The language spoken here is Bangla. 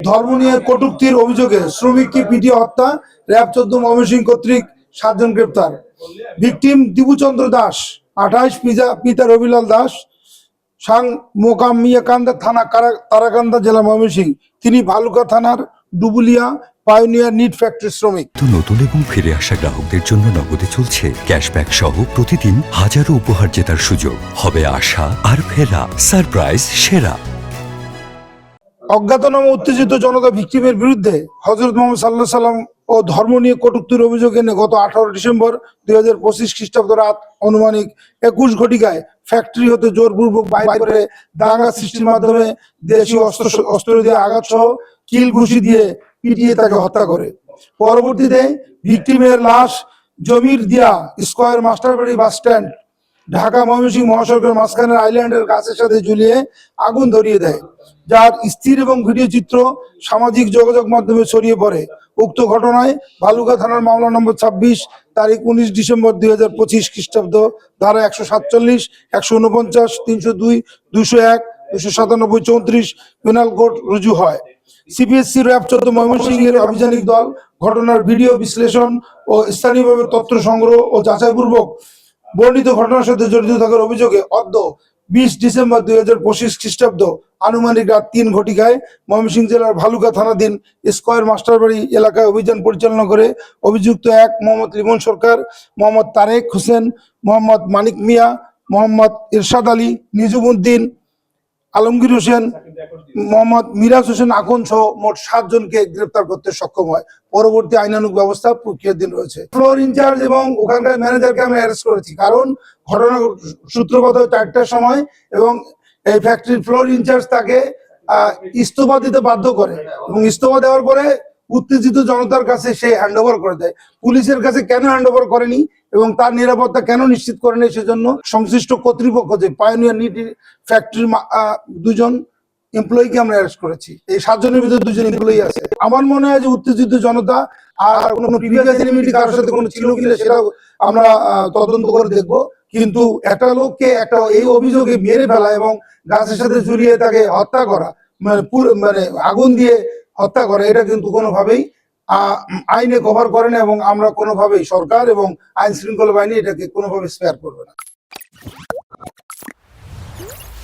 ধর্ম নিয়ে কটূক্তির অভিযোগে শ্রমিককে পিটিয়ে হত্যা, র‍্যাব ১৪ ময়মনসিংহ কর্তৃক ৭ জন গ্রেপ্তার। ভিকটিম দিবুচন্দ্র দাস ২৮, পিতা রবিলাল দাস, সাং মোকাম মিয়াকান্দা থানা, তারাকান্দা জেলা, ময়মনসিংহ। তিনি ভালুকা থানার ডুবুলিয়া পায়োনিয়ার নিট ফ্যাক্টরি শ্রমিক। নতুন এবং ফিরে আসা গ্রাহকদের জন্য নগদে চলছে ক্যাশব্যাক সহ প্রতিদিন হাজারো উপহার জেতার সুযোগ। হবে আশা আর ফেরা, সারপ্রাইজ সেরা। অজ্ঞাতনামা উত্তেজিত জনতা ভিকটিমের বিরুদ্ধে হযরত মুহাম্মদ সাল্লাল্লাহু আলাইহি সাল্লাম ও ধর্ম নিয়ে কটূক্তির অভিযোগ এনে গত ১৮ ডিসেম্বর ২০২৫ খ্রিস্টাব্দ রাত অনুমানিক ২১ ঘটিকায় ফ্যাক্টরি হতে জোরপূর্বক বাইরে করে দাঙ্গা সৃষ্টির মাধ্যমে দেশীয় অস্ত্র দিয়ে আঘাত সহ কিল ঘুষি দিয়ে পিটিয়ে তাকে হত্যা করে। পরবর্তীতে ভিকটিমের লাশ জমির দিয়া স্কয়ার মাস্টারবাড়ি বাস স্ট্যান্ড, ঢাকা ময়মনসিংহ মহাসড়কের মাঝখানের আইল্যান্ডের গাছের সাথে ঝুলিয়ে আগুন ধরিয়ে দেয়, যার স্থির এবং ভিডিও চিত্র সামাজিক যোগাযোগ মাধ্যমে ছড়িয়ে পড়ে। উক্ত ঘটনায় ভালুকা থানার মামলা নম্বর ২৬ তারিখ ১৯ ডিসেম্বর ২০২৫ খ্রিস্টাব্দ ধারা ১৪৭, ১৪৯, ৩০২, ২০১, ২৯৭, ৩৪ পেনাল কোড রুজু হয়। সিপিএসসি র‍্যাব ১৪ ময়মনসিংহের আভিযানিক দল ঘটনার ভিডিও বিশ্লেষণ ও স্থানীয়ভাবে তথ্য সংগ্রহ ও যাচাইপূর্বক বর্ণিত ঘটনার সাথে জড়িত থাকার অভিযোগে অদ্য ২০ ডিসেম্বর ২০২৫ খ্রিস্টাব্দ আনুমানিক রাত ৩ ঘটিকায় ময়মনসিংহ জেলার ভালুকা থানাধীন স্কয়ার মাস্টারবাড়ি এলাকায় অভিযান পরিচালনা করে অভিযুক্ত ১ মোহাম্মদ লিমন সরকার, মোহাম্মদ তারেক হোসেন, মোহাম্মদ মানিক মিয়া, মোহাম্মদ ইরশাদ আলী, নিজুমউদ্দিন, আলমগীর হোসেন, মোহাম্মদ মিরাজ হোসেন আকন সহ মোট ৭ জনকে গ্রেপ্তার করতে সক্ষম হয়। পরবর্তী আইনানুগ ব্যবস্থা প্রক্রিয়াধীন রয়েছে। ফ্লোর ইনচার্জ এবং ওখানকার ম্যানেজারকে আমরা অ্যারেস্ট করেছি, কারণ ঘটনা সূত্রপাত হয় ৪টার সময় এবং এই ফ্যাক্টরির ফ্লোর ইনচার্জ তাকে ইস্তফা দিতে বাধ্য করে এবং ইস্তফা দেওয়ার পরে উত্তেজিত জনতার কাছে সে হ্যান্ডওভার করে দেয়। পুলিশের কাছে কেন হ্যান্ডওভার করেনি এবং তার নিরাপত্তা কেন নিশ্চিত করেনি, সেজন্য সংশ্লিষ্ট কর্তৃপক্ষ যে পায়োনিয়ার নিট ফ্যাক্টরির ২ জন এমপ্লয়িকে আমরা অ্যারেস্ট করেছি। এই ৭ জনের ভিতরে ২ জন এমপ্লয়ি আছে। আমার মনে হয় যে উত্তেজিত জনতা আর কোনো প্রিভিয়াস এনিমিটি কারোর সাথে কোনো ছিল কিনা সেটা আমরা তদন্ত করে দেখব, কিন্তু একটা লোককে একটা এই অভিযোগে মেরে ফেলা এবং গাছের সাথে ঝুলিয়ে তাকে হত্যা করা, মানে আগুন দিয়ে হত্যা করা, এটা কিন্তু কোনোভাবেই আইনে কভার করে না এবং আমরা কোনোভাবেই, সরকার এবং আইন শৃঙ্খলা বাহিনী এটাকে কোনোভাবে স্পেয়ার করবে না।